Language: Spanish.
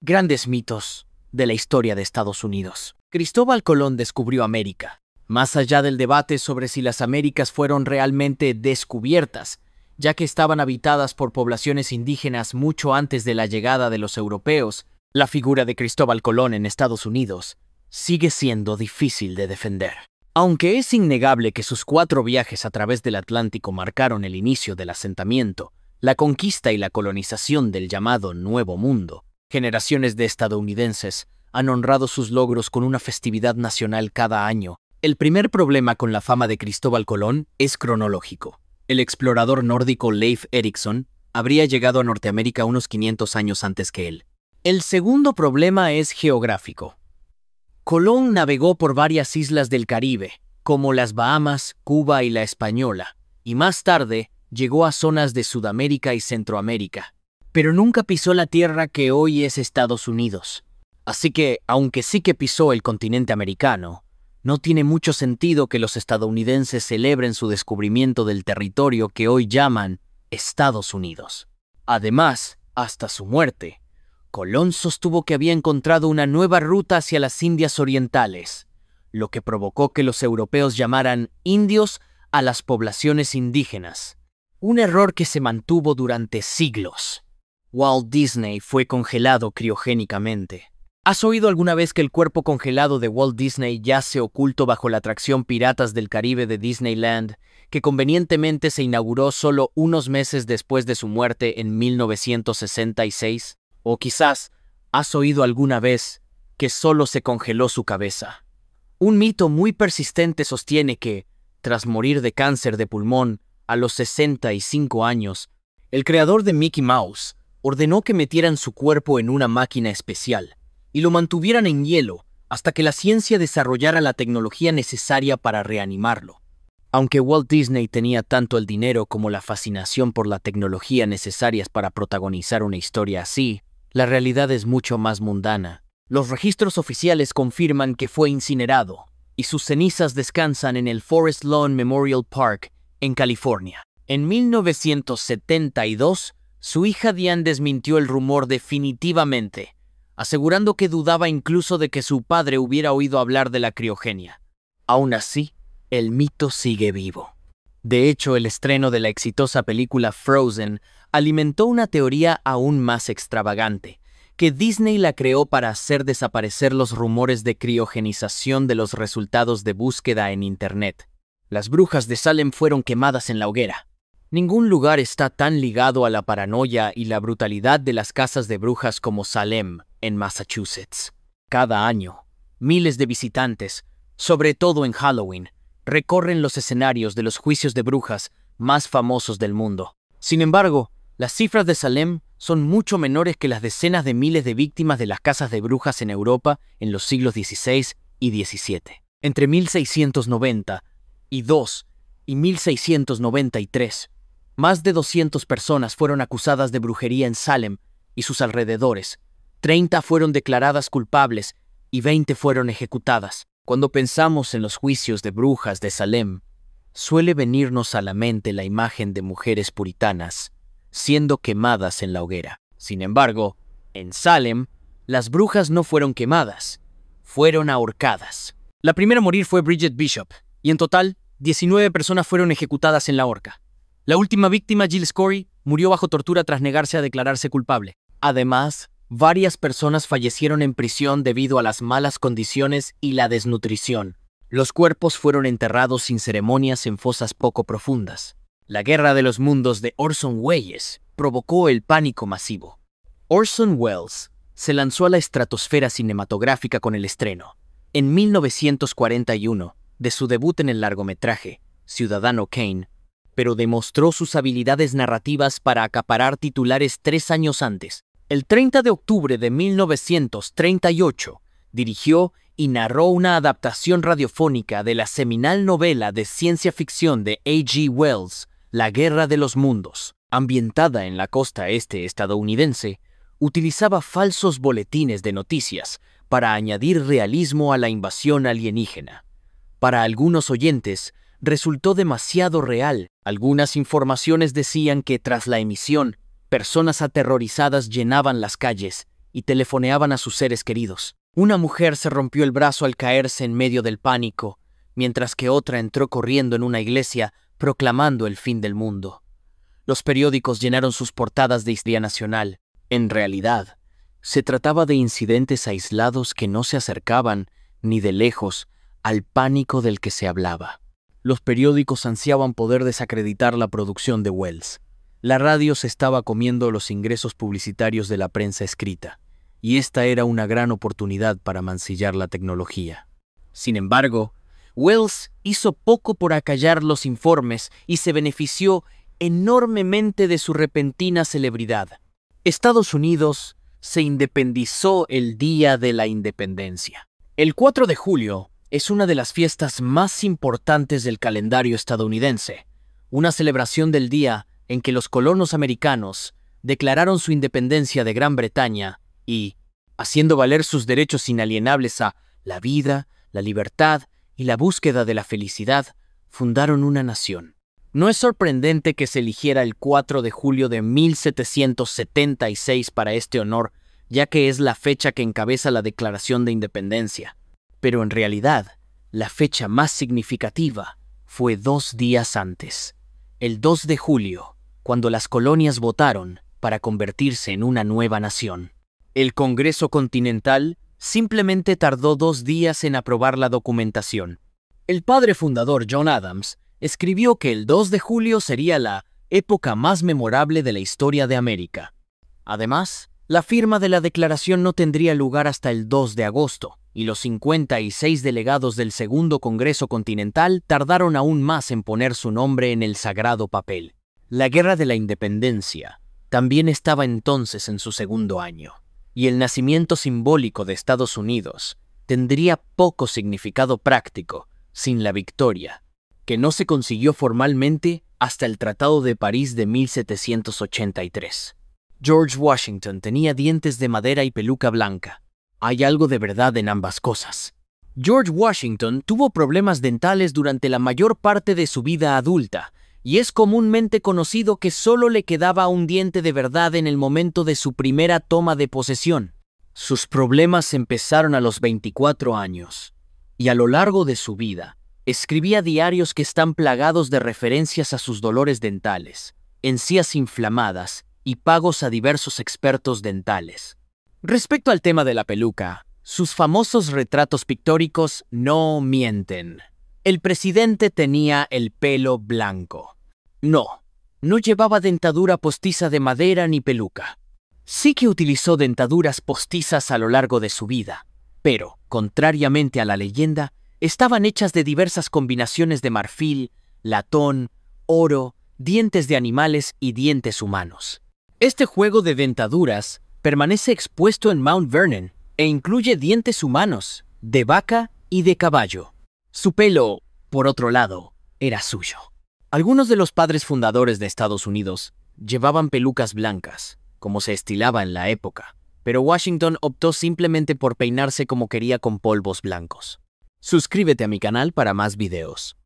Grandes mitos de la historia de Estados Unidos. Cristóbal Colón descubrió América. Más allá del debate sobre si las Américas fueron realmente descubiertas, ya que estaban habitadas por poblaciones indígenas mucho antes de la llegada de los europeos, la figura de Cristóbal Colón en Estados Unidos sigue siendo difícil de defender. Aunque es innegable que sus 4 viajes a través del Atlántico marcaron el inicio del asentamiento, la conquista y la colonización del llamado Nuevo Mundo, generaciones de estadounidenses han honrado sus logros con una festividad nacional cada año. El primer problema con la fama de Cristóbal Colón es cronológico. El explorador nórdico Leif Erikson habría llegado a Norteamérica unos 500 años antes que él. El segundo problema es geográfico. Colón navegó por varias islas del Caribe, como las Bahamas, Cuba y la Española, y más tarde llegó a zonas de Sudamérica y Centroamérica, pero nunca pisó la tierra que hoy es Estados Unidos. Así que, aunque sí que pisó el continente americano, no tiene mucho sentido que los estadounidenses celebren su descubrimiento del territorio que hoy llaman Estados Unidos. Además, hasta su muerte, Colón sostuvo que había encontrado una nueva ruta hacia las Indias Orientales, lo que provocó que los europeos llamaran indios a las poblaciones indígenas, un error que se mantuvo durante siglos. Walt Disney fue congelado criogénicamente. ¿Has oído alguna vez que el cuerpo congelado de Walt Disney yace oculto bajo la atracción Piratas del Caribe de Disneyland, que convenientemente se inauguró solo unos meses después de su muerte en 1966? O quizás has oído alguna vez que solo se congeló su cabeza. Un mito muy persistente sostiene que, tras morir de cáncer de pulmón a los 65 años, el creador de Mickey Mouse ordenó que metieran su cuerpo en una máquina especial y lo mantuvieran en hielo hasta que la ciencia desarrollara la tecnología necesaria para reanimarlo. Aunque Walt Disney tenía tanto el dinero como la fascinación por la tecnología necesarias para protagonizar una historia así, la realidad es mucho más mundana. Los registros oficiales confirman que fue incinerado y sus cenizas descansan en el Forest Lawn Memorial Park en California. En 1972, su hija Diane desmintió el rumor definitivamente, asegurando que dudaba incluso de que su padre hubiera oído hablar de la criogenia. Aún así, el mito sigue vivo. De hecho, el estreno de la exitosa película Frozen alimentó una teoría aún más extravagante, que Disney la creó para hacer desaparecer los rumores de criogenización de los resultados de búsqueda en Internet. Las brujas de Salem fueron quemadas en la hoguera. Ningún lugar está tan ligado a la paranoia y la brutalidad de las casas de brujas como Salem, en Massachusetts. Cada año, miles de visitantes, sobre todo en Halloween, recorren los escenarios de los juicios de brujas más famosos del mundo. Sin embargo, las cifras de Salem son mucho menores que las decenas de miles de víctimas de las casas de brujas en Europa en los siglos XVI y XVII. Entre 1692 y 1693, más de 200 personas fueron acusadas de brujería en Salem y sus alrededores. 30 fueron declaradas culpables y 20 fueron ejecutadas. Cuando pensamos en los juicios de brujas de Salem, suele venirnos a la mente la imagen de mujeres puritanas siendo quemadas en la hoguera. Sin embargo, en Salem, las brujas no fueron quemadas, fueron ahorcadas. La primera a morir fue Bridget Bishop, y en total, 19 personas fueron ejecutadas en la horca. La última víctima, Jill Scory, murió bajo tortura tras negarse a declararse culpable. Además, varias personas fallecieron en prisión debido a las malas condiciones y la desnutrición. Los cuerpos fueron enterrados sin ceremonias en fosas poco profundas. La Guerra de los Mundos de Orson Welles provocó el pánico masivo. Orson Welles se lanzó a la estratosfera cinematográfica con el estreno, en 1941, de su debut en el largometraje, Ciudadano Kane, pero demostró sus habilidades narrativas para acaparar titulares 3 años antes. El 30 de octubre de 1938, dirigió y narró una adaptación radiofónica de la seminal novela de ciencia ficción de A.G. Wells, La Guerra de los Mundos. Ambientada en la costa este estadounidense, utilizaba falsos boletines de noticias para añadir realismo a la invasión alienígena. Para algunos oyentes, resultó demasiado real. Algunas informaciones decían que tras la emisión, personas aterrorizadas llenaban las calles y telefoneaban a sus seres queridos. Una mujer se rompió el brazo al caerse en medio del pánico, mientras que otra entró corriendo en una iglesia proclamando el fin del mundo. Los periódicos llenaron sus portadas de histeria nacional. En realidad, se trataba de incidentes aislados que no se acercaban, ni de lejos, al pánico del que se hablaba. Los periódicos ansiaban poder desacreditar la producción de Wells. La radio se estaba comiendo los ingresos publicitarios de la prensa escrita, y esta era una gran oportunidad para mancillar la tecnología. Sin embargo, Wells hizo poco por acallar los informes y se benefició enormemente de su repentina celebridad. Estados Unidos se independizó el día de la independencia. El 4 de julio es una de las fiestas más importantes del calendario estadounidense, una celebración del día en que los colonos americanos declararon su independencia de Gran Bretaña y, haciendo valer sus derechos inalienables a la vida, la libertad y la búsqueda de la felicidad, fundaron una nación. No es sorprendente que se eligiera el 4 de julio de 1776 para este honor, ya que es la fecha que encabeza la Declaración de Independencia. Pero en realidad, la fecha más significativa fue 2 días antes, el 2 de julio, cuando las colonias votaron para convertirse en una nueva nación. El Congreso Continental simplemente tardó 2 días en aprobar la documentación. El padre fundador John Adams escribió que el 2 de julio sería la época más memorable de la historia de América. Además, la firma de la declaración no tendría lugar hasta el 2 de agosto, y los 56 delegados del Segundo Congreso Continental tardaron aún más en poner su nombre en el sagrado papel. La Guerra de la Independencia también estaba entonces en su segundo año, y el nacimiento simbólico de Estados Unidos tendría poco significado práctico sin la victoria, que no se consiguió formalmente hasta el Tratado de París de 1783. George Washington tenía dientes de madera y peluca blanca. Hay algo de verdad en ambas cosas. George Washington tuvo problemas dentales durante la mayor parte de su vida adulta, y es comúnmente conocido que solo le quedaba un diente de verdad en el momento de su primera toma de posesión. Sus problemas empezaron a los 24 años, y a lo largo de su vida, escribía diarios que están plagados de referencias a sus dolores dentales, encías inflamadas y pagos a diversos expertos dentales. Respecto al tema de la peluca, sus famosos retratos pictóricos no mienten. El presidente tenía el pelo blanco. No llevaba dentadura postiza de madera ni peluca. Sí que utilizó dentaduras postizas a lo largo de su vida, pero, contrariamente a la leyenda, estaban hechas de diversas combinaciones de marfil, latón, oro, dientes de animales y dientes humanos. Este juego de dentaduras permanece expuesto en Mount Vernon e incluye dientes humanos, de vaca y de caballo. Su pelo, por otro lado, era suyo. Algunos de los padres fundadores de Estados Unidos llevaban pelucas blancas, como se estilaba en la época, pero Washington optó simplemente por peinarse como quería con polvos blancos. Suscríbete a mi canal para más videos.